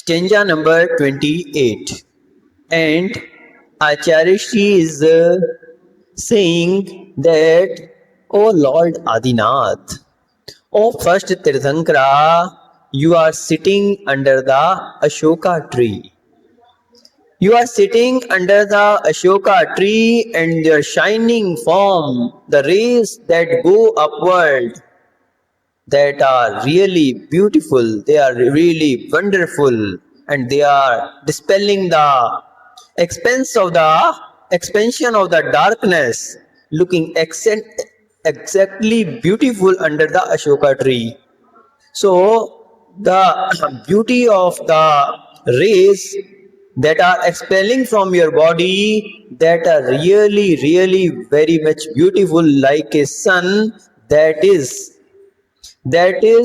Stanza number 28. And Acharya Shri is saying that, O Lord Adinath, O first Tirthankara, you are sitting under the Ashoka tree. You are sitting under the Ashoka tree, and your shining form, the rays that go upward, that are really beautiful, they are really wonderful, and they are dispelling the expansion of the darkness, looking exactly beautiful under the Ashoka tree. So the beauty of the rays that are expelling from your body, that are really very much beautiful, like a sun that is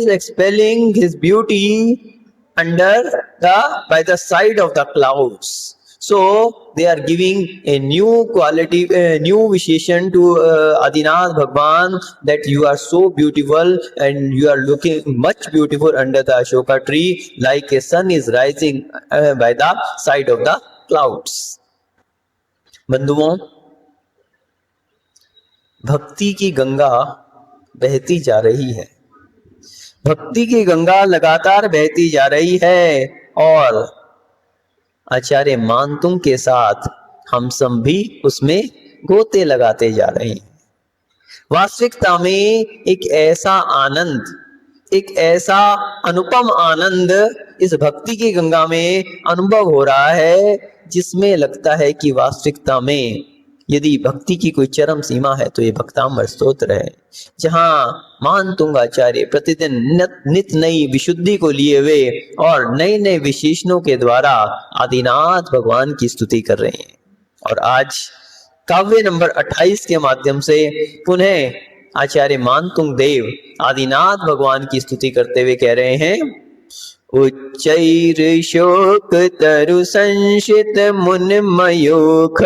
expelling his beauty by the side of the clouds. So they are giving a new quality, a new visheshan to Adinath Bhagwan, that you are so beautiful and you are looking much beautiful under the Ashoka tree, like a sun is rising by the side of the clouds. बंधुओं, भक्ति की गंगा बहती जा रही है, भक्ति की गंगा लगातार बहती जा रही है, और आचार्य मानतुंग के साथ हम सब भी उसमें गोते लगाते जा रहे हैं। वास्तविकता में एक ऐसा आनंद, एक ऐसा अनुपम आनंद इस भक्ति की गंगा में अनुभव हो रहा है, जिसमें लगता है कि वास्तविकता में यदि भक्ति की कोई चरम सीमा है तो ये भक्तामृत स्तोत्र है, जहां मानतुंग आचार्य प्रतिदिन नित नई विशुद्धि को लिए हुए और नए नए विशेषणों के द्वारा आदिनाथ भगवान की स्तुति कर रहे हैं। और आज काव्य नंबर 28 के माध्यम से पुनः आचार्य मानतुंग देव आदिनाथ भगवान की स्तुति करते हुए कह रहे हैं, उच्चैर शोक तरु संशित मुन मयूख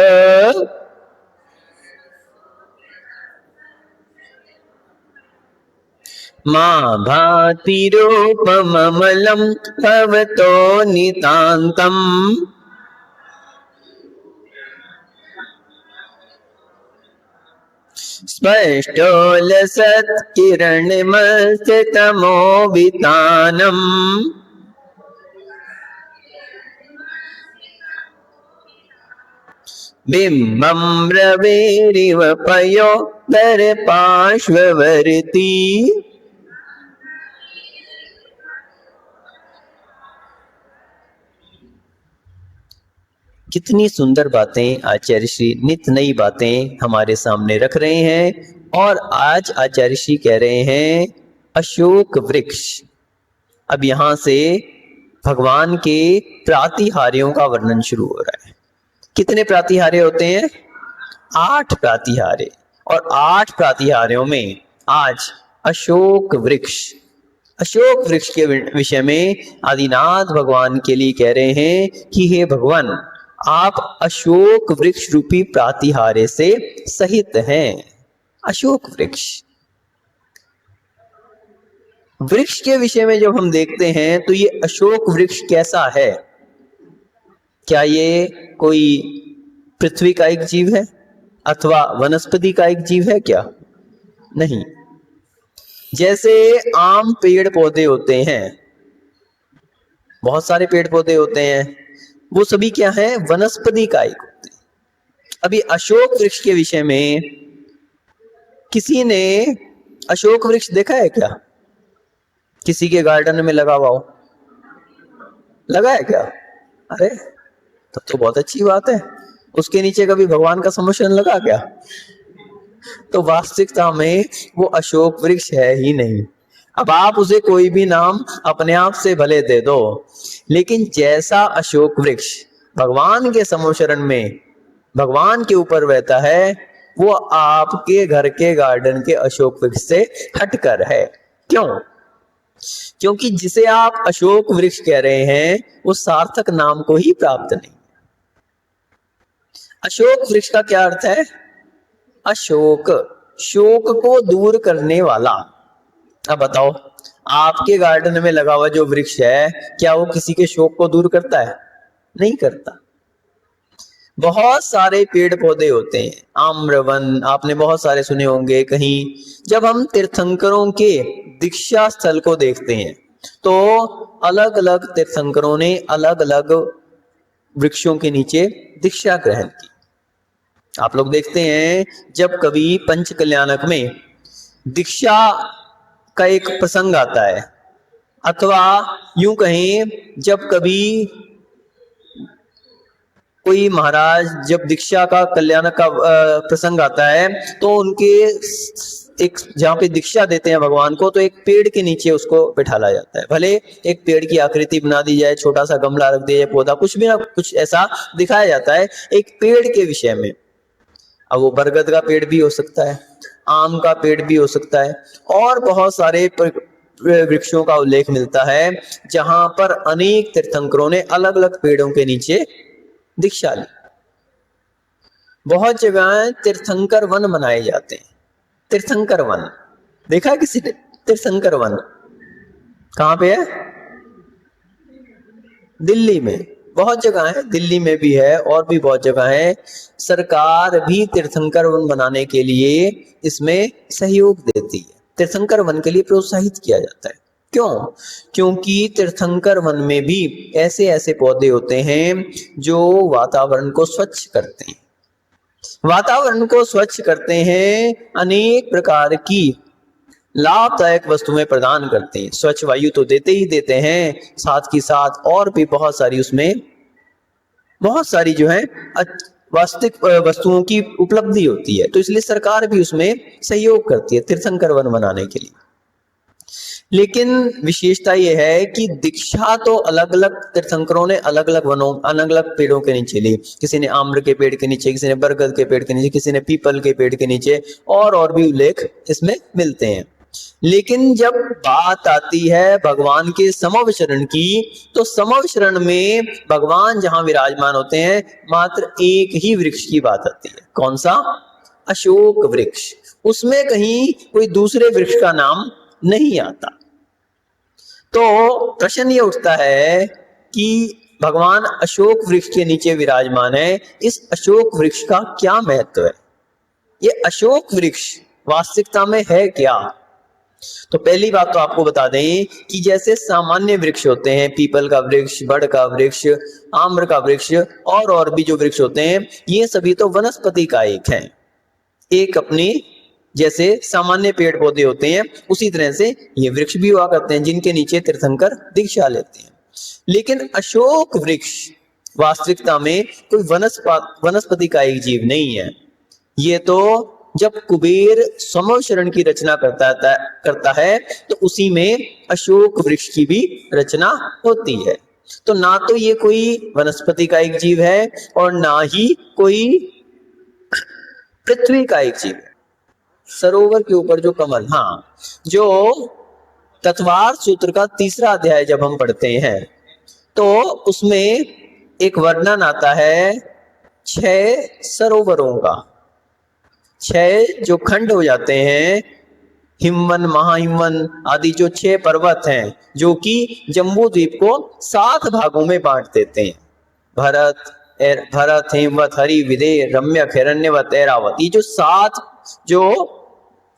मां भाति रूपममलं भवतो नितान्तम् स्पष्टो लसत् किरणमस्तमो वितानम् बिम्बं रवेरिव पयो दर्पार्श्ववर्ती कितनी सुंदर बातें आचार्य श्री नित नई बातें हमारे सामने रख रहे हैं। और आज आचार्य श्री कह रहे हैं अशोक वृक्ष। अब यहां से भगवान के प्रातिहार्यों का वर्णन शुरू हो रहा है। कितने प्रातिहार्य होते हैं? 8 प्रातिहार्य, और 8 प्रातिहार्यों में आज अशोक वृक्ष के विषय में आदिनाथ भगवान के लिए कह रहे हैं कि हे भगवान, आप अशोक वृक्ष रूपी प्रातिहार्य से सहित हैं। अशोक वृक्ष के विषय में जब हम देखते हैं तो ये अशोक वृक्ष कैसा है? क्या ये कोई पृथ्वी का एक जीव है अथवा वनस्पति का एक जीव है? क्या नहीं। जैसे आम पेड़ पौधे होते हैं, बहुत सारे पेड़ पौधे होते हैं, वो सभी क्या है? वनस्पति का एक होते हैं। अभी अशोक वृक्ष के विषय में किसी ने अशोक वृक्ष देखा है क्या? किसी के गार्डन में लगा हुआ हो? लगा है क्या? अरे तब तो बहुत अच्छी बात है। उसके नीचे कभी भगवान का समोशन लगा क्या? तो वास्तविकता में वो अशोक वृक्ष है ही नहीं। अब आप उसे कोई भी नाम अपने आप से भले दे दो, लेकिन जैसा अशोक वृक्ष भगवान के समोशरण में भगवान के ऊपर बहता है, वो आपके घर के गार्डन के अशोक वृक्ष से हटकर है। क्यों? क्योंकि जिसे आप अशोक वृक्ष कह रहे हैं वो सार्थक नाम को ही प्राप्त नहीं। अशोक वृक्ष का क्या अर्थ है? अशोक, शोक को दूर करने वाला। अब बताओ, आपके गार्डन में लगा हुआ जो वृक्ष है, क्या वो किसी के शोक को दूर करता है? नहीं करता। बहुत सारे पेड़ पौधे होते हैं, आम्रवन आपने बहुत सारे सुने होंगे कहीं। जब हम तीर्थंकरों के दीक्षा स्थल को देखते हैं तो अलग अलग तीर्थंकरों ने अलग अलग वृक्षों के नीचे दीक्षा ग्रहण की। आप लोग देखते हैं जब कभी पंच कल्याणक में दीक्षा का एक प्रसंग आता है, अथवा यूं कहें जब कभी कोई महाराज जब दीक्षा का कल्याण का प्रसंग आता है, तो उनके एक जहाँ पे दीक्षा देते हैं भगवान को, तो एक पेड़ के नीचे उसको बिठाला जाता है। भले एक पेड़ की आकृति बना दी जाए, छोटा सा गमला रख दिया जाए, पौधा कुछ भी ना कुछ ऐसा दिखाया जाता है एक पेड़ के विषय में। अब वो बरगद का पेड़ भी हो सकता है, आम का पेड़ भी हो सकता है, और बहुत सारे वृक्षों का उल्लेख मिलता है जहां पर अनेक तीर्थंकरों ने अलग अलग पेड़ों के नीचे दीक्षा ली। बहुत जगह तीर्थंकर वन बनाए जाते हैं। तीर्थंकर वन देखा है किसी ने? तीर्थंकर वन कहां पे है? दिल्ली में बहुत जगह है, दिल्ली में भी है और भी बहुत जगह है। सरकार भी तीर्थंकर वन बनाने के लिए इसमें सहयोग देती है, तीर्थंकर वन के लिए प्रोत्साहित किया जाता है। क्यों? क्योंकि तीर्थंकर वन में भी ऐसे ऐसे पौधे होते हैं जो वातावरण को स्वच्छ करते हैं, वातावरण को स्वच्छ करते हैं, अनेक प्रकार की लाभदायक वस्तुएं प्रदान करते हैं। स्वच्छ वायु तो देते ही देते हैं, साथ ही साथ और भी बहुत सारी उसमें बहुत सारी जो है वास्तविक वस्तुओं की उपलब्धि होती है। तो इसलिए सरकार भी उसमें सहयोग करती है तीर्थंकर वन बनाने के लिए। लेकिन विशेषता यह है कि दीक्षा तो अलग अलग तीर्थंकरों ने अलग अलग वनों अलग अलग पेड़ों के नीचे ली। किसी ने आम्र के पेड़ के नीचे, किसी ने बरगद के पेड़ के नीचे, किसी ने पीपल के पेड़ के नीचे, और भी उल्लेख इसमें मिलते हैं। लेकिन जब बात आती है भगवान के समविचरण की, तो समविचरण में भगवान जहां विराजमान होते हैं मात्र एक ही वृक्ष की बात आती है। कौन सा? अशोक वृक्ष। उसमें कहीं कोई दूसरे वृक्ष का नाम नहीं आता। तो प्रश्न ये उठता है कि भगवान अशोक वृक्ष के नीचे विराजमान है, इस अशोक वृक्ष का क्या महत्व है? ये अशोक वृक्ष वास्तविकता में है क्या? तो पहली बात तो आपको बता दें कि जैसे सामान्य वृक्ष होते हैं, पीपल का वृक्ष, बड़ का वृक्ष, आम्र का वृक्ष और भी जो वृक्ष होते हैं, ये सभी तो वनस्पति का एक है। एक अपनी जैसे सामान्य पेड़ पौधे होते हैं उसी तरह से ये वृक्ष भी हुआ करते हैं जिनके नीचे तीर्थंकर दीक्षा लेते हैं। लेकिन अशोक वृक्ष वास्तविकता में कोई वनस्पति का एक जीव नहीं है। ये तो जब कुबेर समवशरण की रचना करता है तो उसी में अशोक वृक्ष की भी रचना होती है। तो ना तो ये कोई वनस्पति का एक जीव है और ना ही कोई पृथ्वी का एक जीव है। सरोवर के ऊपर जो कमल, हाँ, जो तत्वार सूत्र का 3रा अध्याय जब हम पढ़ते हैं तो उसमें एक वर्णन आता है 6 सरोवरों का। 6 जो खंड हो जाते हैं, हिमवन, महाहिमवन आदि जो 6 पर्वत हैं, जो कि जम्बू द्वीप को 7 भागों में बांट देते हैं। भरत, हेमवत, हरि, विदेह, रम्यक, हिरण्यवत, ऐरावत, ये जो 7 जो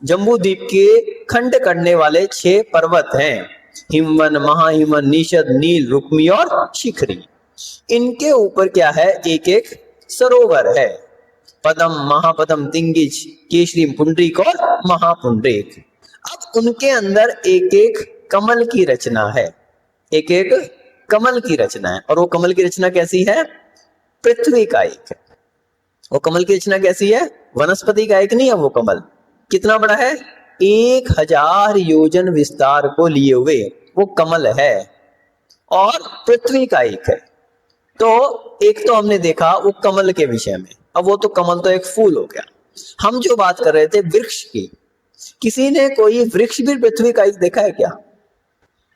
जम्बू द्वीप के खंड करने वाले 6 पर्वत हैं, हिमवन, महाहिमवन, निषद, नील, रुक्मी और शिखरी, इनके ऊपर क्या है? एक एक सरोवर है। पदम, महापदम, तिंगिज, केशरी, पुंडरीक और महापुंडरीक। अब उनके अंदर एक एक कमल की रचना है, एक एक कमल की रचना है। और वो कमल की रचना कैसी है? पृथ्वी का एक है। वो कमल की रचना कैसी है? वनस्पति का एक नहीं है। वो कमल कितना बड़ा है? 1000 योजन विस्तार को लिए हुए वो कमल है और पृथ्वी का एक है। तो एक तो हमने देखा वो कमल के विषय में। अब वो तो कमल तो एक फूल हो गया। हम जो बात कर रहे थे वृक्ष की, किसी ने कोई वृक्ष भी पृथ्वी का एक देखा है क्या?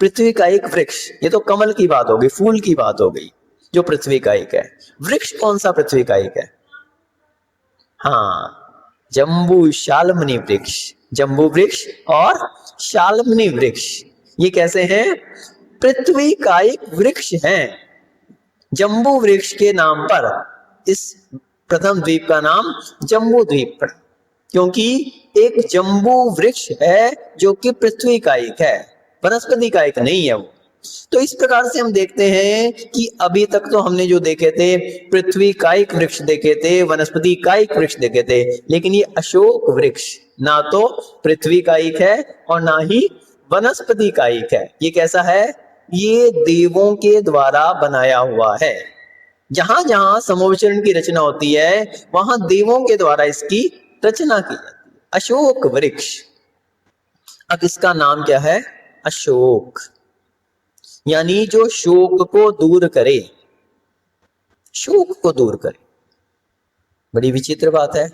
पृथ्वी का एक वृक्ष, ये तो कमल की बात हो गई, फूल की बात हो गई जो पृथ्वी का एक है। वृक्ष कौन सा पृथ्वी का एक है? हाँ, जम्बू शाल्मनी वृक्ष, जम्बू वृक्ष और शाल्मनी वृक्ष, ये कैसे हैं? पृथ्वी का एक वृक्ष है। जम्बू वृक्ष के नाम पर इस प्रथम द्वीप का नाम जम्बू द्वीप पड़ा, क्योंकि एक जम्बू वृक्ष है जो कि पृथ्वी का एक है, वनस्पति का एक नहीं है वो। तो इस प्रकार से हम देखते हैं कि अभी तक तो हमने जो देखे थे पृथ्वी का एक वृक्ष देखे थे, वनस्पति का एक वृक्ष देखे थे, लेकिन ये अशोक वृक्ष ना तो पृथ्वी का एक है और ना ही वनस्पति का एक है। ये कैसा है? ये देवों के द्वारा बनाया हुआ है। जहां जहां समोच्चरण की रचना होती है वहां देवों के द्वारा इसकी रचना की जाती है। अशोक वृक्ष। अब इसका नाम क्या है? अशोक, यानी जो शोक को दूर करे, शोक को दूर करे। बड़ी विचित्र बात है,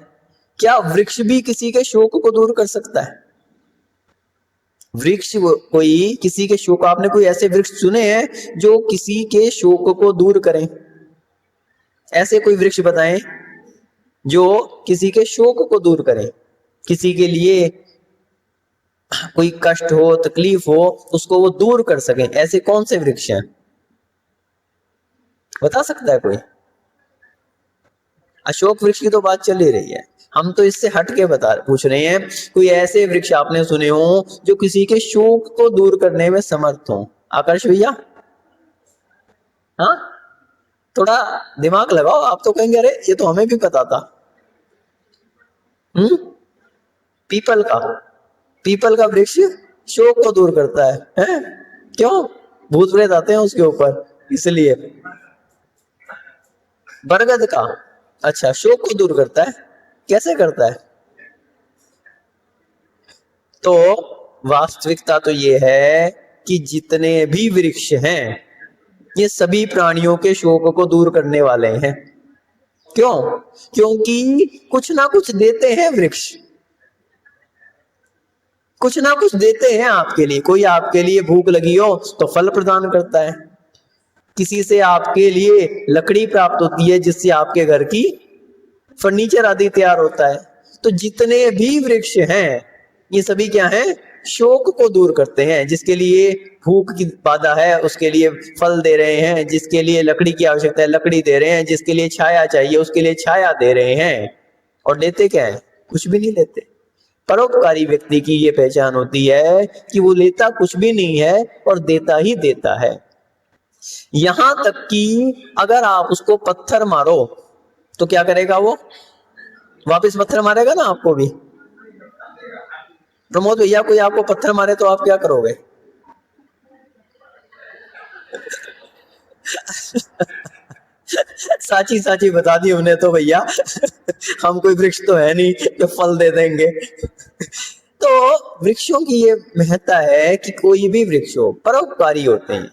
क्या वृक्ष भी किसी के शोक को दूर कर सकता है? वृक्ष कोई किसी के शोक, आपने कोई ऐसे वृक्ष सुने हैं जो किसी के शोक को दूर करें? ऐसे कोई वृक्ष बताएं जो किसी के शोक को दूर करें, किसी के लिए कोई कष्ट हो, तकलीफ हो, उसको वो दूर कर सकें। ऐसे कौन से वृक्ष हैं? बता सकता है कोई? अशोक वृक्ष की तो बात चल ही रही है, हम तो इससे हट के पूछ रहे हैं कोई ऐसे वृक्ष आपने सुने हो जो किसी के शोक को दूर करने में समर्थ हो। आकर्ष भैया, हाँ थोड़ा दिमाग लगाओ, आप तो कहेंगे अरे ये तो हमें भी पता था। पीपल का वृक्ष शोक को दूर करता है? क्यों? भूत प्रेत आते हैं उसके ऊपर, इसलिए। बरगद का, अच्छा, शोक को दूर करता है, कैसे करता है? तो वास्तविकता तो ये है कि जितने भी वृक्ष हैं ये सभी प्राणियों के शोक को दूर करने वाले हैं। क्यों? क्योंकि कुछ ना कुछ देते हैं वृक्ष, कुछ ना कुछ देते हैं आपके लिए। कोई आपके लिए भूख लगी हो तो फल प्रदान करता है, किसी से आपके लिए लकड़ी प्राप्त होती है जिससे आपके घर की फर्नीचर आदि तैयार होता है। तो जितने भी वृक्ष हैं ये सभी क्या हैं? शोक को दूर करते हैं। जिसके लिए भूख की बाधा है उसके लिए फल दे रहे हैं, जिसके लिए लकड़ी की आवश्यकता है लकड़ी दे रहे हैं, जिसके लिए छाया चाहिए उसके लिए छाया दे रहे हैं। और लेते क्या है? कुछ भी नहीं लेते। परोपकारी व्यक्ति की ये पहचान होती है कि वो लेता कुछ भी नहीं है और देता ही देता है। यहां तक कि अगर आप उसको पत्थर मारो तो क्या करेगा वो? वापस पत्थर मारेगा ना आपको भी। प्रमोद भैया, कोई आपको पत्थर मारे तो आप क्या करोगे? साची साची बता दी हमने तो भैया, हम कोई वृक्ष तो है नहीं जो फल दे देंगे। तो वृक्षों की ये महत्ता है कि कोई भी वृक्ष हो परोपकारी होते हैं।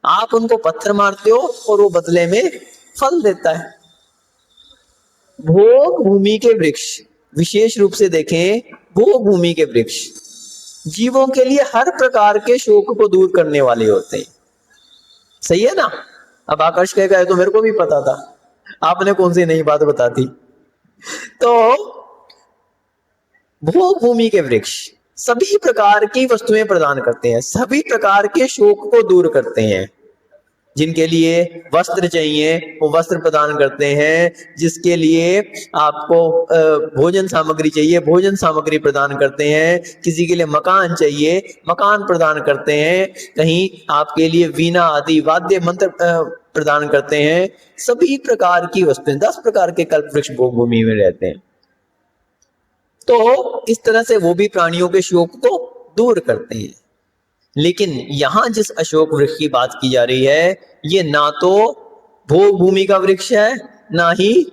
आप उनको पत्थर मारते हो और वो बदले में फल देता है। भोग भूमि के वृक्ष, विशेष रूप से देखें भोग भूमि के वृक्ष जीवों के लिए हर प्रकार के शोक को दूर करने वाले होते हैं। सही है ना? अब आकर्ष कहेगा तो मेरे को भी पता था, आपने कौन सी नई बात बता दी। तो भोग भूमि के वृक्ष सभी प्रकार की वस्तुएं प्रदान करते हैं, सभी प्रकार के शोक को दूर करते हैं। जिनके लिए वस्त्र चाहिए वो वस्त्र प्रदान करते हैं, जिसके लिए आपको भोजन सामग्री चाहिए भोजन सामग्री प्रदान करते हैं, किसी के लिए मकान चाहिए मकान प्रदान करते हैं, कहीं आपके लिए वीणा आदि वाद्य मंत्र प्रदान करते हैं। सभी प्रकार की वस्तुएं, 10 प्रकार के कल्प वृक्ष भोग भूमि में रहते हैं। तो इस तरह से वो भी प्राणियों के शोक को दूर करते हैं। लेकिन यहां जिस अशोक वृक्ष की बात की जा रही है ये ना तो भोग भूमि का वृक्ष है ना ही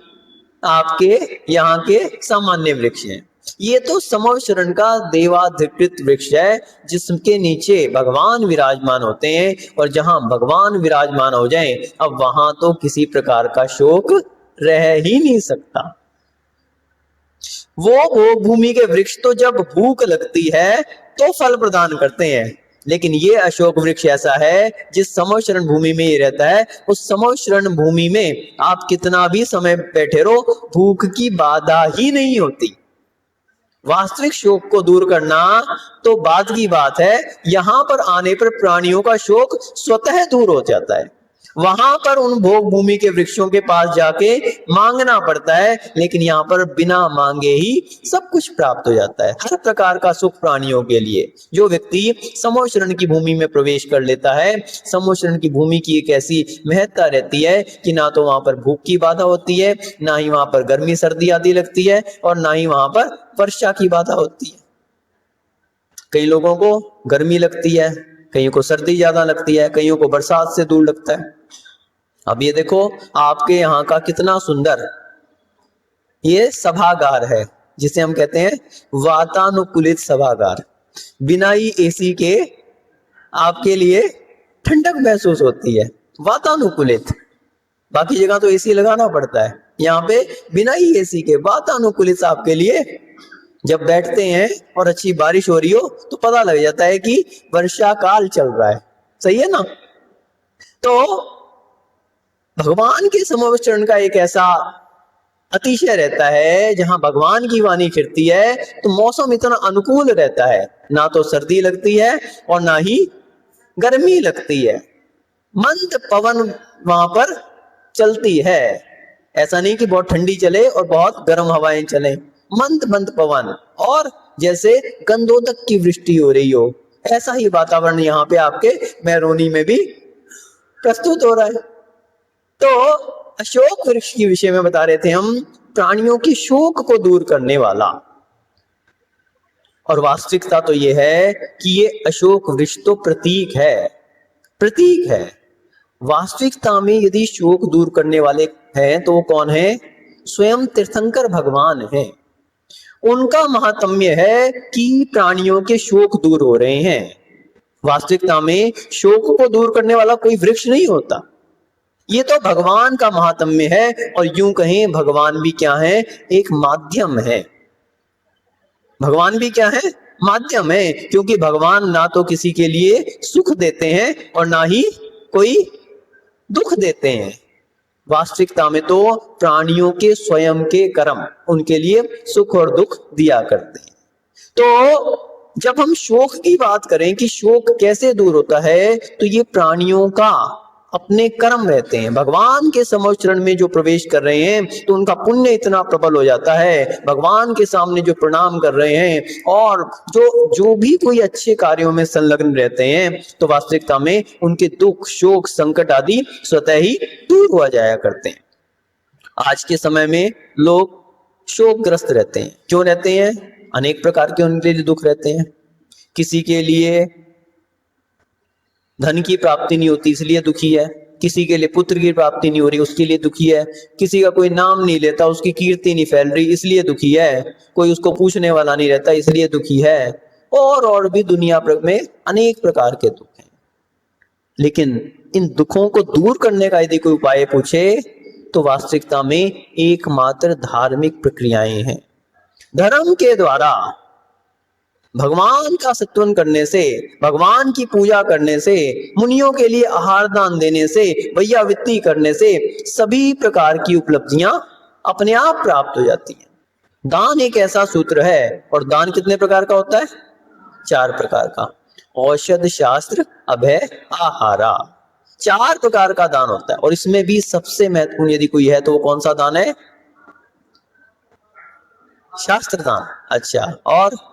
आपके यहाँ के सामान्य वृक्ष हैं। ये तो समवशरण का देवाधिकृत वृक्ष है जिसके नीचे भगवान विराजमान होते हैं, और जहां भगवान विराजमान हो जाएं अब वहां तो किसी प्रकार का शोक रह ही नहीं सकता। वो भोग भूमि के वृक्ष तो जब भूख लगती है तो फल प्रदान करते हैं, लेकिन ये अशोक वृक्ष ऐसा है जिस समवशरण भूमि में ये रहता है, उस समवशरण भूमि में आप कितना भी समय बैठे रहो भूख की बाधा ही नहीं होती। वास्तविक शोक को दूर करना तो बात की बात है, यहां पर आने पर प्राणियों का शोक स्वतः दूर हो जाता है। वहां पर उन भोग भूमि के वृक्षों के पास जाके मांगना पड़ता है, लेकिन यहाँ पर बिना मांगे ही सब कुछ प्राप्त हो जाता है। हर प्रकार का सुख प्राणियों के लिए। जो व्यक्ति समोशरण की भूमि में प्रवेश कर लेता है, समोशरण की भूमि की एक ऐसी महत्ता रहती है कि ना तो वहां पर भूख की बाधा होती है, ना ही वहां पर गर्मी सर्दी आदि लगती है, और ना ही वहां पर वर्षा की बाधा होती है। कई लोगों को गर्मी लगती है, कईयों को सर्दी ज्यादा लगती है, कईयों को बरसात से दूर लगता है। अब ये देखो आपके यहाँ का कितना सुंदर ये सभागार है, जिसे हम कहते हैं वातानुकूलित सभागार। बिना ही एसी के आपके लिए ठंडक महसूस होती है, वातानुकूलित। बाकी जगह तो एसी लगाना पड़ता है, यहाँ पे बिना ही एसी के वातानुकूलित आपके लिए। जब बैठते हैं और अच्छी बारिश हो रही हो तो पता लग जाता है कि वर्षा काल चल रहा है। सही है ना? तो भगवान के समोच्चरण का एक ऐसा अतिशय रहता है, जहां भगवान की वाणी फिरती है तो मौसम इतना अनुकूल रहता है, ना तो सर्दी लगती है और ना ही गर्मी लगती है। मंद पवन वहां पर चलती है। ऐसा नहीं कि बहुत ठंडी चले और बहुत गर्म हवाएं चले, मंद मंद पवन, और जैसे गंधोदक की वृष्टि हो रही हो, ऐसा ही वातावरण यहाँ पे आपके मेहरोनी में भी प्रस्तुत हो रहा है। तो अशोक वृक्ष के विषय में बता रहे थे हम, प्राणियों की शोक को दूर करने वाला। और वास्तविकता तो यह है कि ये अशोक वृक्ष तो प्रतीक है, प्रतीक है। वास्तविकता में यदि शोक दूर करने वाले हैं तो वो कौन है? स्वयं तीर्थंकर भगवान हैं। उनका महात्म्य है कि प्राणियों के शोक दूर हो रहे हैं। वास्तविकता में शोक को दूर करने वाला कोई वृक्ष नहीं होता, ये तो भगवान का महात्म्य है। और यूं कहें भगवान भी क्या है? एक माध्यम है। भगवान भी क्या है? माध्यम है, क्योंकि भगवान ना तो किसी के लिए सुख देते हैं और ना ही कोई दुख देते हैं। वास्तविकता में तो प्राणियों के स्वयं के कर्म उनके लिए सुख और दुख दिया करते हैं। तो जब हम शोक की बात करें कि शोक कैसे दूर होता है, तो ये प्राणियों का अपने कर्म रहते हैं। भगवान के समोच्चरण में जो प्रवेश कर रहे हैं तो उनका पुण्य इतना प्रबल हो जाता है, भगवान के सामने जो प्रणाम कर रहे हैं और जो भी कोई अच्छे कार्यों में संलग्न रहते हैं, तो वास्तविकता में उनके दुख शोक संकट आदि स्वतः ही दूर हो जाया करते हैं। आज के समय में लोग शोकग्रस्त रहते हैं। क्यों रहते हैं? अनेक प्रकार के उनके लिए दुख रहते हैं। किसी के लिए धन की प्राप्ति नहीं होती इसलिए दुखी है, किसी के लिए पुत्र की प्राप्ति नहीं हो रही उसके लिए दुखी है, किसी का कोई नाम नहीं लेता उसकी कीर्ति नहीं फैल रही इसलिए दुखी है, कोई उसको पूछने वाला नहीं रहता इसलिए दुखी है, और भी दुनिया में अनेक प्रकार के दुख हैं। लेकिन इन दुखों को दूर करने का यदि कोई उपाय पूछे तो वास्तविकता में एकमात्र धार्मिक प्रक्रियाएं हैं। धर्म के द्वारा भगवान का सत्वन करने से, भगवान की पूजा करने से, मुनियों के लिए आहार दान देने से, वैयावित्ति करने से सभी प्रकार की उपलब्धियां अपने आप प्राप्त हो जाती हैं। दान एक ऐसा सूत्र है, और दान कितने प्रकार का होता है? 4 प्रकार का। औषध शास्त्र अभय आहारा, 4 प्रकार का दान होता है। और इसमें भी सबसे महत्वपूर्ण यदि कोई है तो वो कौन सा दान है? शास्त्र दान। अच्छा, और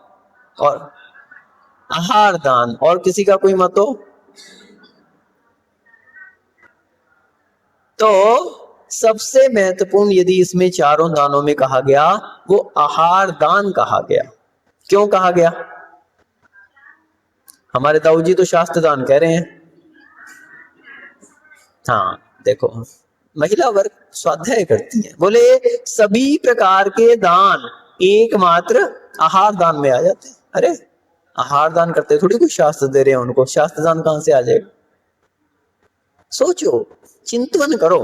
आहार दान। और किसी का कोई मत हो तो सबसे महत्वपूर्ण यदि इसमें चारों दानों में कहा गया वो आहार दान कहा गया। क्यों कहा गया? हमारे दाऊ जी तो शास्त्र दान कह रहे हैं। हाँ देखो, महिला वर्ग स्वाध्याय करती है, बोले सभी प्रकार के दान एकमात्र आहार दान में आ जाते हैं। अरे आहार दान करते थोड़ी कोई शास्त्र दे रहे हैं उनको, शास्त्र दान कहां से आ जाएगा? सोचो, चिंतन करो।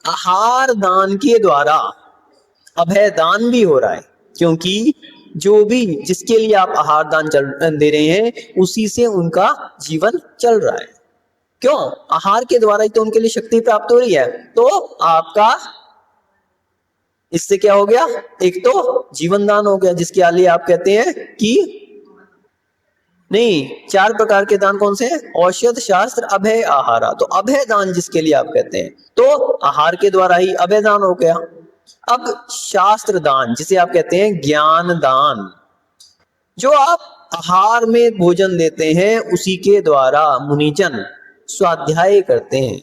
आहार दान के द्वारा अभय दान भी हो रहा है, क्योंकि जो भी जिसके लिए आप आहार दान दे रहे हैं उसी से उनका जीवन चल रहा है। क्यों? आहार के द्वारा ही तो उनके लिए शक्ति प्राप्त हो रही है। तो आपका इससे क्या हो गया, एक तो जीवन दान हो गया, जिसके लिए आप कहते हैं कि नहीं, 4 प्रकार के दान कौन से हैं? औषध, शास्त्र, अभय, आहारा। तो अभय दान जिसके लिए आप कहते हैं, तो आहार के द्वारा ही अभय दान हो गया। अब शास्त्र दान जिसे आप कहते हैं ज्ञान दान, जो आप आहार में भोजन लेते हैं उसी के द्वारा मुनिजन स्वाध्याय करते हैं।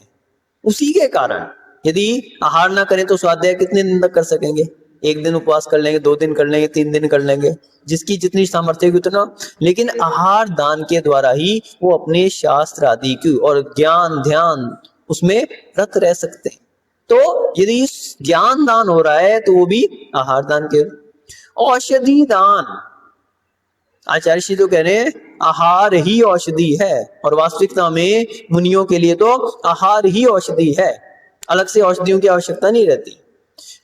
उसी के कारण, यदि आहार ना करें तो स्वाध्याय कितने दिन तक कर सकेंगे? 1 दिन उपवास कर लेंगे, 2 दिन कर लेंगे, 3 दिन कर लेंगे, जिसकी जितनी सामर्थ्य होगी उतना। लेकिन आहार दान के द्वारा ही वो अपने शास्त्र आदि की और ज्ञान ध्यान उसमें रत रह सकते हैं। तो यदि ज्ञान दान हो रहा है तो वो भी आहार दान के। औषधि दान, आचार्य श्री तो कह रहे हैं आहार ही औषधि है, और वास्तविकता में मुनियों के लिए तो आहार ही औषधि है, अलग से औषधियों की आवश्यकता नहीं रहती।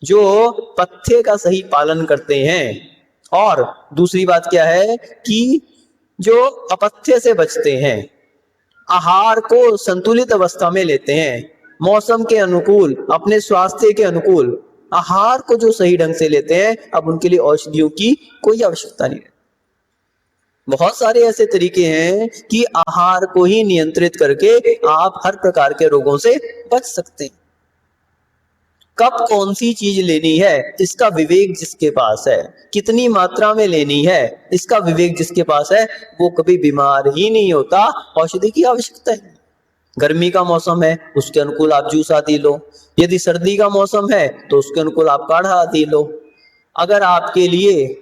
जो पथ्य का सही पालन करते हैं, और दूसरी बात क्या है कि जो अपथ्य से बचते हैं, आहार को संतुलित अवस्था में लेते हैं, मौसम के अनुकूल, अपने स्वास्थ्य के अनुकूल आहार को जो सही ढंग से लेते हैं, अब उनके लिए औषधियों की कोई आवश्यकता नहीं है। बहुत सारे ऐसे तरीके हैं कि आहार को ही नियंत्रित करके आप हर प्रकार के रोगों से बच सकते हैं। कब कौन सी चीज लेनी है इसका विवेक जिसके पास है, कितनी मात्रा में लेनी है इसका विवेक जिसके पास है, वो कभी बीमार ही नहीं होता। औषधि की आवश्यकता है। गर्मी का मौसम है, उसके अनुकूल आप जूस आदि लो। यदि सर्दी का मौसम है तो उसके अनुकूल आप काढ़ा आदि लो। अगर आपके लिए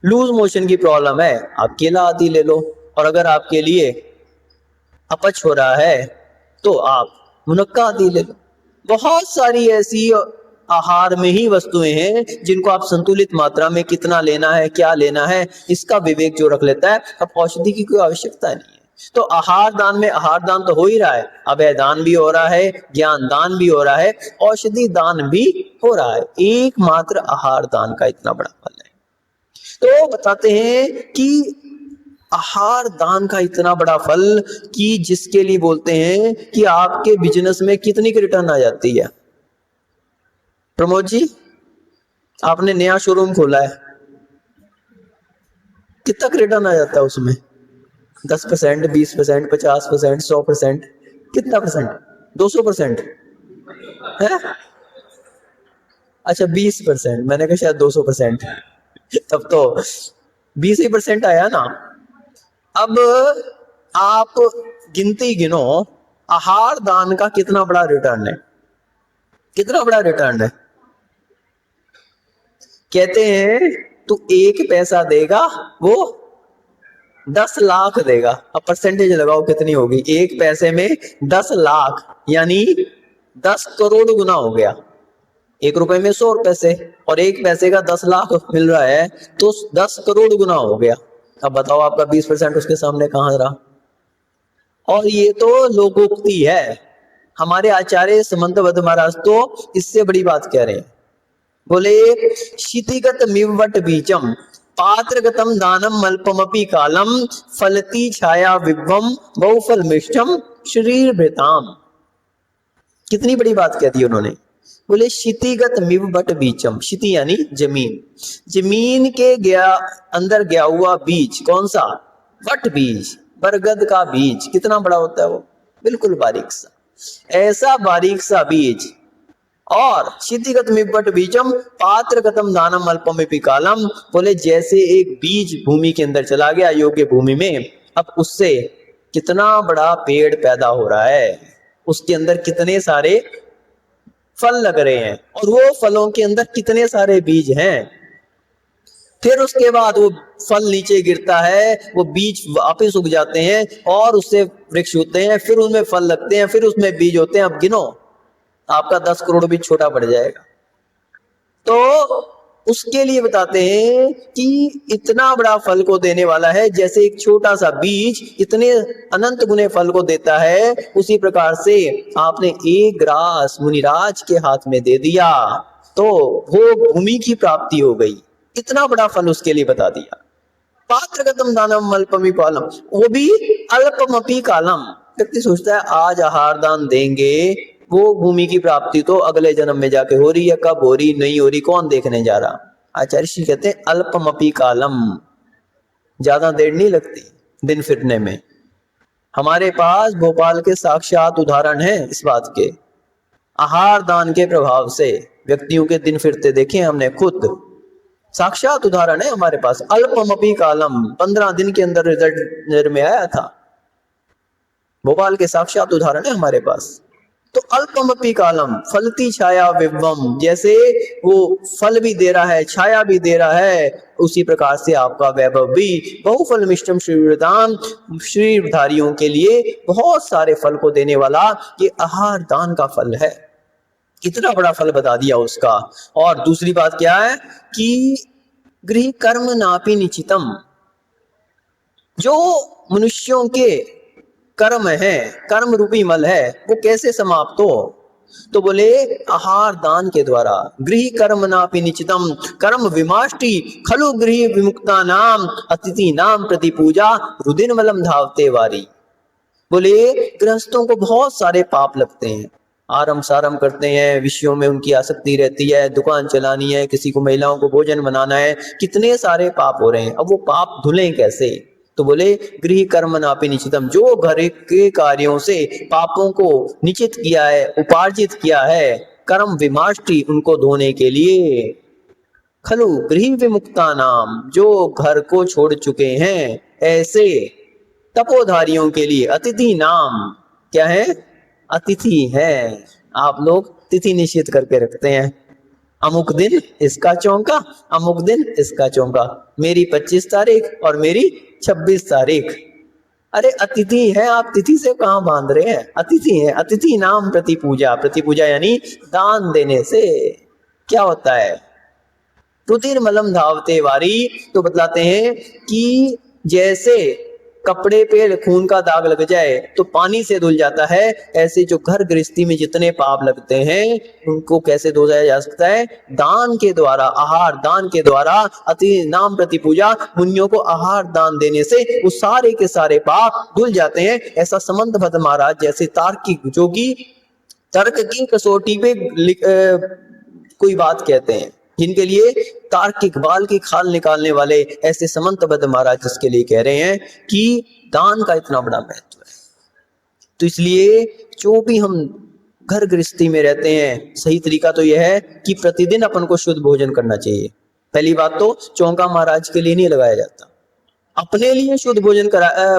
लूज मोशन की प्रॉब्लम है, आप केला आदि ले लो। और अगर आपके लिए अपच हो रहा है तो आप मुनक्का आदि ले लो। बहुत सारी ऐसी आहार में ही वस्तुएं हैं जिनको आप संतुलित मात्रा में कितना लेना है, क्या लेना है, इसका विवेक जो रख लेता है, अब औषधि की कोई आवश्यकता नहीं है। तो आहार दान में आहार दान तो हो ही रहा है, अभय दान भी हो रहा है, ज्ञान दान भी हो रहा है, औषधि दान भी हो रहा है। एकमात्र आहार दान का इतना बड़ा फल है। तो बताते हैं कि आहार दान का इतना बड़ा फल कि जिसके लिए बोलते हैं कि आपके बिजनेस में कितनी की रिटर्न आ जाती है। प्रमोद जी, आपने नया शोरूम खोला है, कितना का रिटर्न आ जाता है उसमें? 10%, 20%, 50%, 100%, कितना परसेंट? 200% है? अच्छा 20%, मैंने कहा शायद 200%। तब तो 20% आया ना। अब आप गिनती गिनो, आहार दान का कितना बड़ा रिटर्न है, कितना बड़ा रिटर्न है। कहते हैं तू 1 पैसा देगा वो 10 लाख देगा। अब परसेंटेज लगाओ कितनी होगी, 1 पैसे में 10 लाख, यानी 10 करोड़ गुना हो गया। 1 रुपए में 100 पैसे और 1 पैसे का 10 लाख मिल रहा है तो 10 करोड़ गुना हो गया। अब बताओ आपका 20% उसके सामने कहां रहा। और ये तो लोकोक्ति है, हमारे आचार्य समंतवत महाराज तो इससे बड़ी बात कह रहे हैं। बोले क्षितिगत मिवट बीजम पात्रगतम दानम अल्पमपि कालम फलती छाया विभवम बहुफल मिष्टम शरीर भृताम। कितनी बड़ी बात कह दी उन्होंने। बोले क्षितिगत मिवट बीजम, क्षिति यानी जमीन, जमीन के अंदर गया हुआ बीज, कौन सा? वट बीज, बरगद का बीज। कितना बड़ा होता है वो? बिल्कुल बारीक सा, ऐसा बारीक सा बीज। और क्षितिगत मिवट बीजम पात्रगतम दानम अल्पमपि कालम, बोले जैसे एक बीज भूमि के अंदर चला गया योग्य भूमि में, अब उससे कितना बड़ा पेड़ पैदा हो रहा है, उसके अंदर कितने सारे फल लग रहे हैं और वो फलों के अंदर कितने सारे बीज हैं। फिर उसके बाद वो फल नीचे गिरता है, वो बीज वापस उग जाते हैं और उससे वृक्ष होते हैं, फिर उनमें फल लगते हैं, फिर उसमें बीज होते हैं। अब गिनो, आपका 10 करोड़ भी छोटा पड़ जाएगा। तो उसके लिए बताते हैं कि इतना बड़ा फल को देने वाला है, जैसे एक छोटा सा बीज इतने अनंत गुने फल को देता है, उसी प्रकार से आपने एक ग्रास मुनिराज के हाथ में दे दिया तो वो भूमि की प्राप्ति हो गई। इतना बड़ा फल उसके लिए बता दिया। पात्रगतम दानम अल्पमपि कालम, वो भी अल्पमपि कालम। व्यक्ति सोचता है आज आहार दान देंगे, वो भूमि की प्राप्ति तो अगले जन्म में जाके हो रही है, कब हो रही नहीं हो रही कौन देखने जा रहा। आचार्य श्री कहते हैं अल्पमपि कालम, ज्यादा देर नहीं लगती दिन फिरने में। हमारे पास भोपाल के साक्षात उदाहरण है इस बात के। आहार दान के प्रभाव से व्यक्तियों के दिन फिरते देखे हमने खुद, साक्षात उदाहरण है हमारे पास। अल्पमपि कालम, 15 दिन के अंदर रिजल्ट नजर में आया था। भोपाल के साक्षात उदाहरण है हमारे पास। तो अल्पमपि कालम फलती छाया विभवम, जैसे वो फल भी दे रहा है छाया भी दे रहा है, उसी प्रकार से आपका वैभव भी बहुफल मिष्टम श्रीवृदान, श्रीधारियों के लिए बहुत सारे फल को देने वाला ये आहार दान का फल है। कितना बड़ा फल बता दिया उसका। और दूसरी बात क्या है कि गृह कर्म नापि निश्चितम, जो मनुष्यों के कर्म है, कर्म रूपी मल है, वो कैसे समाप्त हो, तो बोले आहार दान के द्वारा। गृह कर्म नापि निश्चितम कर्म विमाष्टि खलु गृह विमुक्ता नाम अतिथि नाम प्रति पूजा रुदिन मलम धावते वारी। बोले गृहस्थों को बहुत सारे पाप लगते हैं, आरम सारम करते हैं, विषयों में उनकी आसक्ति रहती है, दुकान चलानी है, किसी को महिलाओं को भोजन बनाना है, कितने सारे पाप हो रहे हैं। अब वो पाप धुलें कैसे, तो बोले गृह कर्म नापि निश्चितम, जो घर के कार्यों से पापों को निश्चित किया है, उपार्जित किया है, कर्म विमाष्टि उनको धोने के लिए, खलु गृह विमुक्ता नाम, जो घर को छोड़ चुके हैं ऐसे तपोधारियों के लिए अतिथि नाम, क्या है अतिथि है। आप लोग तिथि निश्चित करके रखते हैं, अमुक दिन इसका चौंका, अमुक दिन इसका चौंका, मेरी 25 तारीख और मेरी 26 तारीख। अरे अतिथि है, आप तिथि से कहां बांध रहे हैं, अतिथि है। अतिथि नाम प्रति पूजा, प्रति पूजा यानी दान देने से क्या होता है, रुधिर मलम धावते वारी। तो बतलाते हैं कि जैसे कपड़े पे खून का दाग लग जाए तो पानी से धुल जाता है, ऐसे जो घर गृहस्थी में जितने पाप लगते हैं उनको कैसे धोया जा सकता है, दान के द्वारा, आहार दान के द्वारा। अति नाम प्रति पूजा, मुनियों को आहार दान देने से वो सारे के सारे पाप धुल जाते हैं। ऐसा समंत भद्र महाराज जैसे तार्किक, जो कि तर्क की कसौटी पे कोई बात कहते हैं, जिनके लिए तार्किक बाल की खाल निकालने वाले ऐसे समंत बद्ध महाराज जिसके लिए कह रहे हैं कि दान का इतना बड़ा महत्व है। तो इसलिए जो भी हम घर गृहस्थी में रहते हैं, सही तरीका तो यह है कि प्रतिदिन अपन को शुद्ध भोजन करना चाहिए। पहली बात तो चौंका महाराज के लिए नहीं लगाया जाता, अपने लिए शुद्ध भोजन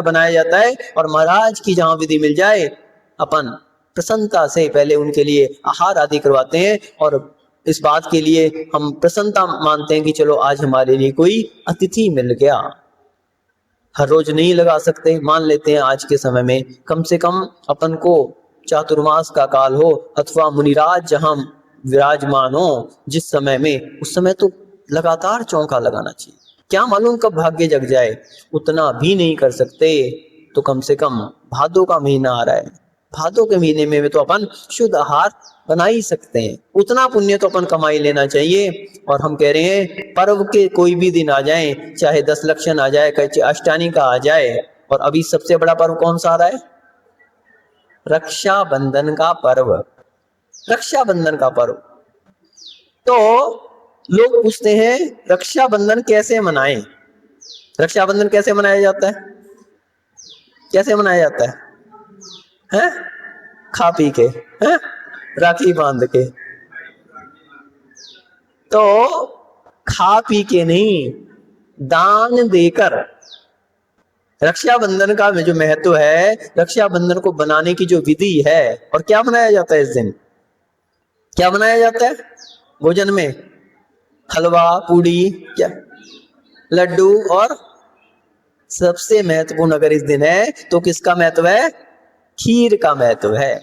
बनाया जाता है। और महाराज की जहां विधि मिल जाए अपन प्रसन्नता से पहले उनके लिए आहार आदि करवाते हैं, और इस बात के लिए हम प्रसन्नता मानते हैं कि चलो आज हमारे लिए कोई अतिथि मिल गया। हर रोज नहीं लगा सकते, मान लेते हैं आज के समय में कम से कम अपन को चातुर्मास का काल हो अथवा मुनिराज जहां विराजमान हो जिस समय में, उस समय तो लगातार चौंका लगाना चाहिए। क्या मालूम कब भाग्य जग जाए, उतना भी नहीं कर सकते तो कम से कम भादों का महीना आ रहा है, भादों के महीने में तो अपन शुद्ध आहार बना ही सकते हैं, उतना पुण्य तो अपन कमाई लेना चाहिए। और हम कह रहे हैं पर्व के कोई भी दिन आ जाए, चाहे 10 लक्षण आ जाए, चाहे अष्टानी का आ जाए, और अभी सबसे बड़ा पर्व कौन सा आ रहा है, रक्षाबंधन का पर्व, रक्षाबंधन का पर्व। तो लोग पूछते हैं रक्षाबंधन कैसे मनाएं, रक्षाबंधन कैसे मनाया जाता है, कैसे मनाया जाता है? खा पी के, हैं? राखी बांध के। तो खा पी के नहीं, दान देकर। रक्षाबंधन का जो महत्व है, रक्षाबंधन को बनाने की जो विधि है, और क्या बनाया जाता है इस दिन, क्या बनाया जाता है भोजन में, हलवा पूड़ी, क्या लड्डू, और सबसे महत्वपूर्ण अगर इस दिन है तो किसका महत्व है, खीर का महत्व है।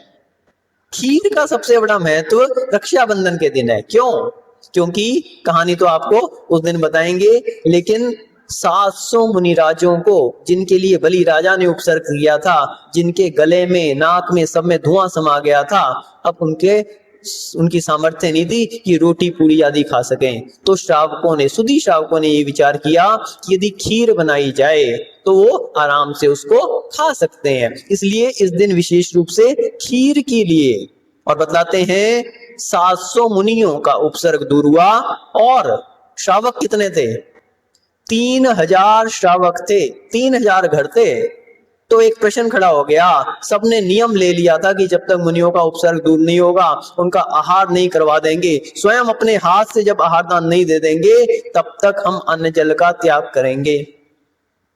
खीर का सबसे बड़ा महत्व रक्षाबंधन के दिन है। क्यों? क्योंकि कहानी तो आपको उस दिन बताएंगे, लेकिन 700 मुनिराजों को जिनके लिए बलि राजा ने उपसर्ग किया था, जिनके गले में, नाक में, सब में धुआं समा गया था, अब उनकी सामर्थ्य नहीं थी कि रोटी पूरी आदि खा सकें। तो श्रावकों ने, सुधी श्रावकों ने ये विचार किया कि यदि खीर बनाई जाए तो वो आराम से उसको खा सकते हैं। इसलिए इस दिन विशेष रूप से खीर के लिए और बतलाते हैं 700 मुनियों का उपसर्ग दूर हुआ और श्रावक कितने थे? 3000 श्रावक थे, 3000 घर थे। तो एक प्रश्न खड़ा हो गया, सबने नियम ले लिया था कि जब तक मुनियों का उपसर्ग दूर नहीं होगा, उनका आहार नहीं करवा देंगे, स्वयं अपने हाथ से जब आहार दान नहीं दे देंगे, तब तक हम अन्न जल का त्याग करेंगे।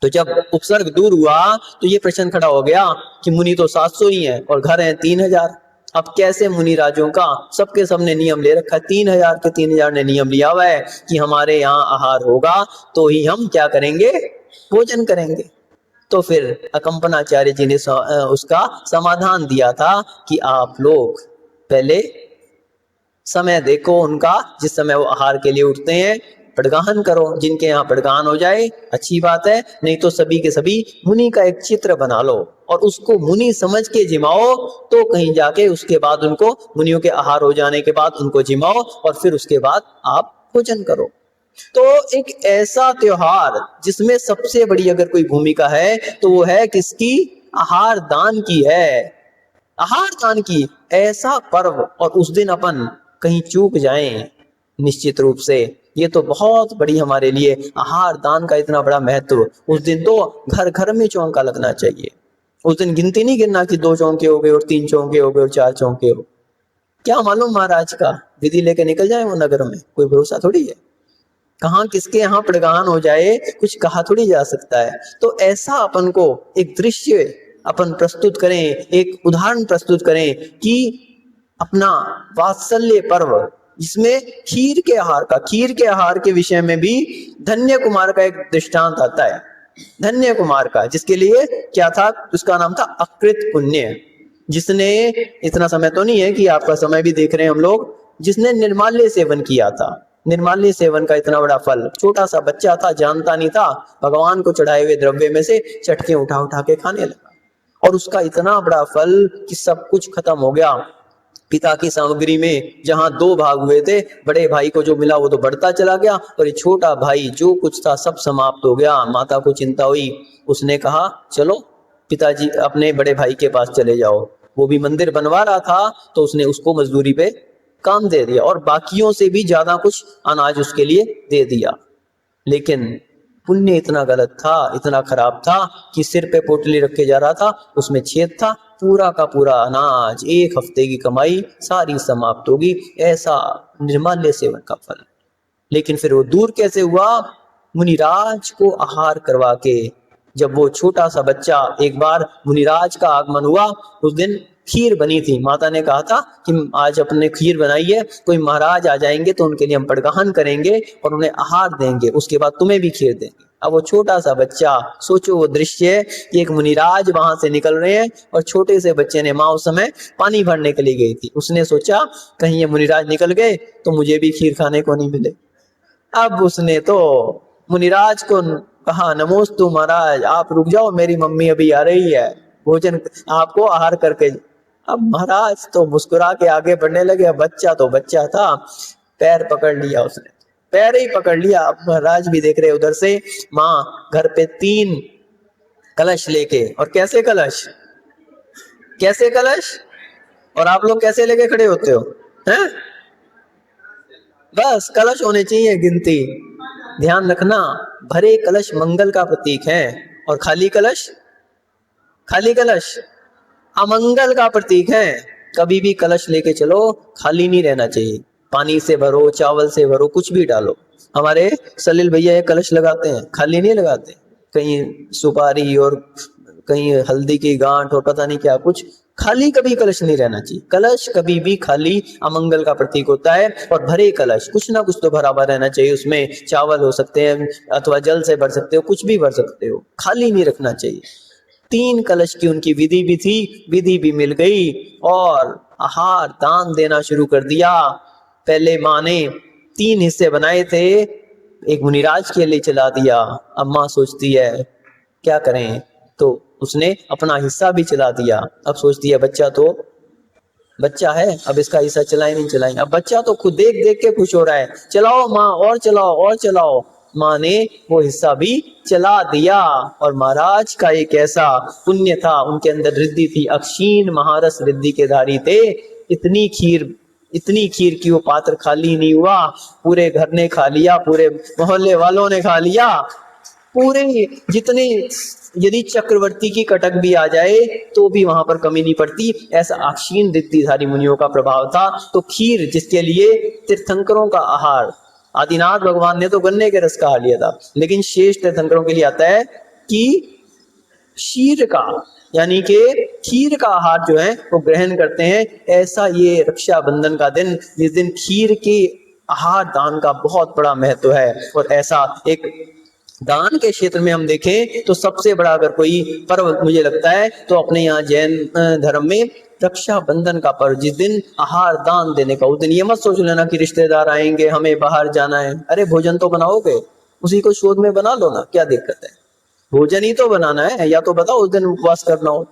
तो जब उपसर्ग दूर हुआ तो ये प्रश्न खड़ा हो गया कि मुनि तो 700 ही हैं और घर हैं 3000। अब कैसे मुनि राजों का सबके सबने नियम ले रखा है, 3000 के 3000 ने नियम लिया हुआ है कि हमारे यहाँ आहार होगा तो ही हम क्या करेंगे, भोजन करेंगे। तो फिर अकंपनाचार्य जी ने उसका समाधान दिया था कि आप लोग पहले समय देखो उनका, जिस समय वो आहार के लिए उठते हैं, पड़गाहन करो। जिनके यहाँ पड़गाहन हो जाए अच्छी बात है, नहीं तो सभी के सभी मुनि का एक चित्र बना लो और उसको मुनि समझ के जिमाओ। तो कहीं जाके उसके बाद उनको, मुनियों के आहार हो जाने के बाद उनको जिमाओ और फिर उसके बाद आप भोजन करो। तो एक ऐसा त्योहार जिसमें सबसे बड़ी अगर कोई भूमिका है तो वो है किसकी? आहार दान की है, आहार दान की। ऐसा पर्व और उस दिन अपन कहीं चूक जाएं निश्चित रूप से ये तो बहुत बड़ी हमारे लिए आहार दान का इतना बड़ा महत्व। उस दिन तो घर घर में चौंका लगना चाहिए। उस दिन गिनती नहीं गिनना कि 2 चौंके हो गए और 3 चौंके हो गए और 4 चौंके हो। क्या मालूम महाराज का विधि लेके निकल जाए वो नगर में, कोई भरोसा थोड़ी है। कहाँ किसके यहाँ प्रगान हो जाए कुछ कहा थोड़ी जा सकता है। तो ऐसा अपन को एक दृश्य अपन प्रस्तुत करें, एक उदाहरण प्रस्तुत करें कि अपना वात्सल्य पर्व जिसमें खीर के आहार का, खीर के आहार के विषय में भी धन्य कुमार का एक दृष्टांत आता है। धन्य कुमार का, जिसके लिए क्या था, उसका नाम था अकृत पुण्य। जिसने, इतना समय तो नहीं है कि आपका समय भी देख रहे हैं हम लोग, जिसने निर्माल्य सेवन किया था। निर्माल्य सेवन का इतना बड़ा फल, छोटा सा बच्चा था, जानता नहीं था, भगवान को चढ़ाए हुए द्रव्य में से चटके उठा उठा के खाने लगा और उसका इतना बड़ा फल कि सब कुछ खत्म हो गया। पिता की सामग्री में जहां 2 भाग हुए थे, बड़े भाई को जो मिला वो तो बढ़ता चला गया और ये छोटा भाई जो कुछ था सब समाप्त हो गया। माता को चिंता हुई, उसने कहा चलो पिताजी अपने बड़े भाई के पास चले जाओ। वो भी मंदिर बनवा रहा था तो उसने उसको मजदूरी पे काम दे दिया और बाकियों से भी ज्यादा कुछ अनाज उसके लिए दे दिया। लेकिन पुण्य इतना गलत था, इतना खराब था कि सिर पे पोटली रखे जा रहा था, उसमें छेद था, पूरा का पूरा अनाज, 1 हफ्ते की कमाई सारी समाप्त होगी। ऐसा निर्माल्य सेवन का फल। लेकिन फिर वो दूर कैसे हुआ? मुनिराज को आहार करवा के। जब वो छोटा सा बच्चा, एक बार मुनिराज का आगमन हुआ, उस दिन खीर बनी थी। माता ने कहा था कि आज अपने खीर बनाई है, कोई महाराज आ जाएंगे तो उनके लिए हम पड़गाहन करेंगे और उन्हें आहार देंगे, उसके बाद तुम्हें भी खीर देंगे। अब वो छोटा सा बच्चा, सोचो वो दृश्य कि एक मुनिराज वहां से निकल रहे हैं और छोटे से बच्चे ने, माँ उस समय पानी भरने के लिए गई थी, उसने सोचा कहीं ये मुनिराज निकल गए तो मुझे भी खीर खाने को नहीं मिले। अब उसने तो मुनिराज को कहा, नमोस्तु महाराज, आप रुक जाओ, मेरी मम्मी अभी आ रही है, भोजन आपको आहार करके। अब महाराज तो मुस्कुरा के आगे बढ़ने लगे। बच्चा तो बच्चा था, पैर पकड़ लिया उसने, पैर ही पकड़ लिया। अब महाराज भी देख रहे उधर से, माँ घर पे 3 कलश लेके, और कैसे कलश, कैसे कलश, और आप लोग कैसे लेके खड़े होते हो हैं? बस कलश होने चाहिए गिनती। ध्यान रखना, भरे कलश मंगल का प्रतीक है और खाली कलश, खाली कलश अमंगल का प्रतीक है। कभी भी कलश लेके चलो, खाली नहीं रहना चाहिए। पानी से भरो, चावल से भरो, कुछ भी डालो। हमारे सलील भैया एक कलश लगाते हैं, खाली नहीं लगाते। कहीं सुपारी और कहीं हल्दी की गांठ और पता नहीं क्या कुछ, खाली कभी कलश नहीं रहना चाहिए। कलश कभी भी खाली अमंगल का प्रतीक होता है। और भरे कलश, कुछ ना कुछ तो भरा भरा रहना चाहिए, उसमें चावल हो सकते हैं अथवा जल से भर सकते हो, कुछ भी भर सकते हो, खाली नहीं रखना चाहिए। 3 कलश की उनकी विधि भी थी, विधि भी मिल गई और आहार दान देना शुरू कर दिया। पहले माँ ने 3 हिस्से बनाए थे, एक मुनिराज के लिए चला दिया। अब माँ सोचती है क्या करें, तो उसने अपना हिस्सा भी चला दिया। अब सोचती है बच्चा तो बच्चा है, अब इसका हिस्सा चलाएं नहीं चलाएं। अब बच्चा तो खुद देख देख के खुश हो रहा है, चलाओ माँ और चलाओ और चलाओ। माँ ने वो हिस्सा भी चला दिया और महाराज का एक ऐसा पुण्य था, उनके अंदर रिद्धि थी, अक्षीण महारस रिद्धि के धारी थे। इतनी खीर की वो पात्र खाली नहीं हुआ, पूरे घर ने खा लिया, पूरे मोहल्ले वालों ने खा लिया, पूरे जितने, यदि चक्रवर्ती की कटक भी आ जाए तो भी वहां पर कमी नहीं पड़ती। ऐसा अक्षीण रिद्धिधारी मुनियों का प्रभाव था। तो खीर, जिसके लिए तीर्थंकरों का आहार, आदिनाथ भगवान ने तो गन्ने के रस का आहार लिया था, लेकिन शेष तीर्थंकरों के लिए आता है कि शीर का, यानी कि खीर का आहार जो है वो ग्रहण करते हैं। ऐसा ये रक्षाबंधन का दिन, जिस दिन खीर के आहार दान का बहुत बड़ा महत्व है। और ऐसा एक दान के क्षेत्र में हम देखें तो सबसे बड़ा अगर कोई पर्व मुझे लगता है तो अपने यहाँ जैन धर्म में रक्षाबंधन का पर्व, जिस दिन आहार दान देने का। उस दिन ये मत सोच लेना कि रिश्तेदार आएंगे, हमें बाहर जाना है। अरे भोजन तो बनाओगे, उसी को शोध में बना लो ना, क्या दिक्कत है? भोजन ही तो बनाना है, या तो बताओ उस दिन उपवास करना हो।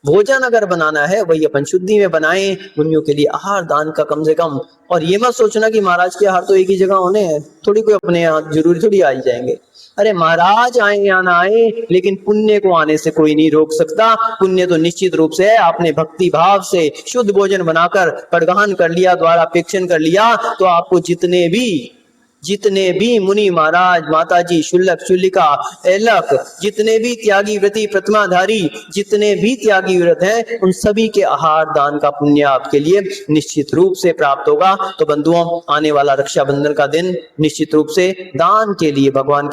भोजन अगर बनाना है वही अपन शुद्धि में बनाएं, मुनियों के लिए आहार दान का कम से कम। और ये मत सोचना कि महाराज के आहार तो एक ही जगह होने हैं, थोड़ी कोई अपने यहाँ जरूरी थोड़ी आ जाएंगे। अरे महाराज आए या ना आए, लेकिन पुण्य को आने से कोई नहीं रोक सकता। पुण्य तो निश्चित रूप से है, आपने भक्ति भाव से शुद्ध भोजन बनाकर पड़गान कर लिया, द्वारापेक्षण कर लिया, तो आपको जितने भी मुनि महाराज, माताजी, शुल्लक, शुल्लिका, एलक, जितने भी त्यागी व्रती, प्रतिमाधारी, जितने भी त्यागी व्रत हैं, उन सभी के आहार दान का पुण्य आपके लिए निश्चित रूप से प्राप्त होगा। तो बंधुओं, आने वाला रक्षाबंधन का दिन निश्चित रूप से दान के लिए भगवान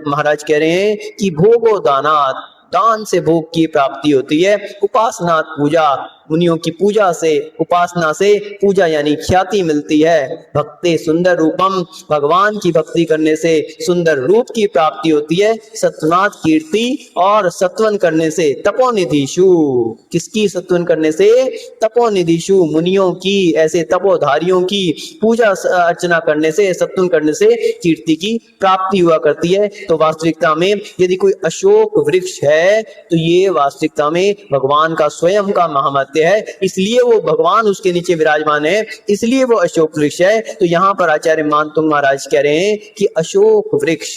महाराज कह रहे हैं कि भोगो दानात, दान से भोग की प्राप्ति होती है। उपासना पूजा, मुनियों की पूजा से, उपासना से पूजा यानी ख्याति मिलती है। भक्ते सुंदर रूपम, भगवान की भक्ति करने से सुंदर रूप की प्राप्ति होती है। सत्वनाथ कीर्ति, और सत्वन करने से तपोनिधिषु, किसकी सत्वन करने से? तपोनिधिषु, मुनियों की, ऐसे तपोधारियों की पूजा अर्चना करने से, सत्वन करने से कीर्ति की प्राप्ति हुआ करती है। तो वास्तविकता में यदि कोई अशोक वृक्ष है तो ये वास्तविकता में भगवान का स्वयं का महामत्य है, इसलिए वो भगवान उसके नीचे विराजमान है, इसलिए वो अशोक वृक्ष है। तो यहाँ पर आचार्य मानतुंग महाराज कह रहे हैं कि अशोक वृक्ष,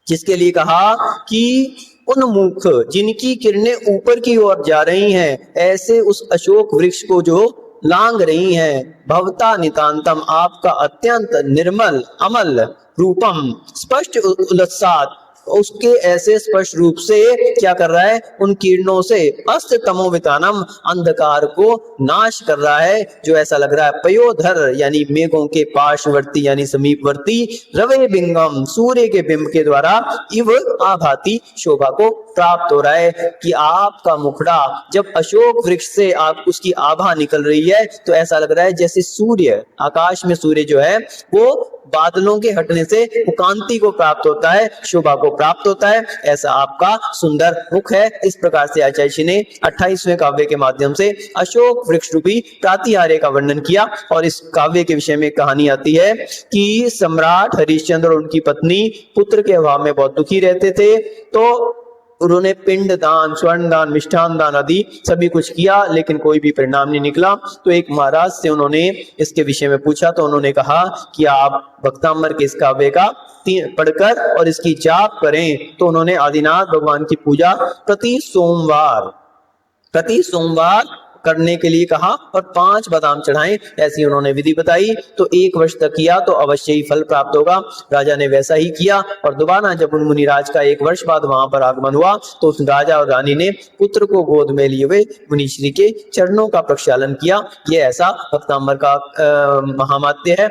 जिसके लिए कहा कि उन्मुख, जिनकी किरणें ऊपर की ओर जा रही हैं, ऐसे उस अशोक वृक्ष को जो लांग रही हैं। भवता नितांतम, आपका अत्यंत निर्मल अमल रूपम स्पष्ट उल्लासात, उसके ऐसे स्पष्ट रूप से क्या कर रहा है? उन किरणों से अस्त तमोवितानम, अंधकार को नाश कर रहा है। जो ऐसा लग रहा है पयोधर यानी मेघों के पार्श्ववर्ती यानी समीपवर्ती, रवे बिंगम, सूर्य के बिंब के द्वारा इव आभाती, शोभा को प्राप्त हो रहा है। कि आपका मुखड़ा जब अशोक वृक्ष से आप उसकी आभा निकल रही है तो ऐसा लग रहा है जैसे सूर्य, आकाश में सूर्य जो है वो बादलों के हटने से कांति को प्राप्त होता है, शोभा को प्राप्त होता है। ऐसा आपका सुंदर मुख है। इस प्रकार से आचार्य जी ने 28वें काव्य के माध्यम से अशोक वृक्ष रूपी प्रातिहार्य का वर्णन किया। और इस काव्य के विषय में कहानी आती है कि सम्राट हरिश्चंद्र और उनकी पत्नी पुत्र के अभाव में बहुत दुखी रहते थे। तो उन्होंने पिंड दान, स्वर्ण दान, मिष्ठान दान आदि सभी कुछ किया, लेकिन कोई भी परिणाम नहीं निकला। तो एक महाराज से उन्होंने इसके विषय में पूछा, तो उन्होंने कहा कि आप भक्तामर के इस काव्य का पढ़कर और इसकी जाप करें। तो उन्होंने आदिनाथ भगवान की पूजा प्रति सोमवार करने के लिए कहा और 5 बादाम चढ़ाएं, ऐसी उन्होंने विधि बताई। तो 1 वर्ष तक किया तो अवश्य ही फल प्राप्त होगा। राजा ने वैसा ही किया और दोबारा जब उन मुनिराज का 1 वर्ष बाद वहां पर आगमन हुआ तो उस राजा और रानी ने पुत्र को गोद में लिए हुए मुनिश्री के चरणों का प्रक्षालन किया। ये ऐसा भक्तांबर का महामात्य है।